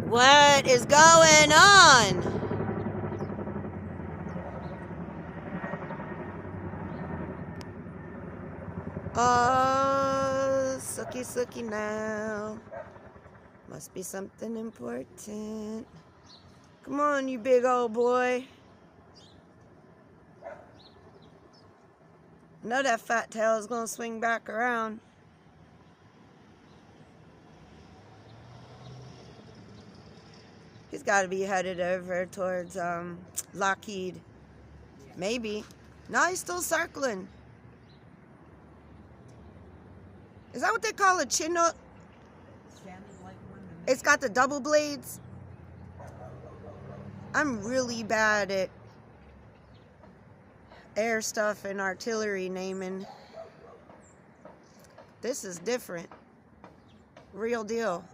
What is going on? Oh, sooky now. Must be something important. Come on, you big old boy. I know that fat tail is gonna swing back around. He's got to be headed over towards Lockheed. Maybe. No, he's still circling. Is that what they call a Chinook? It's got the double blades. I'm really bad at air stuff and artillery naming. This is different. Real deal.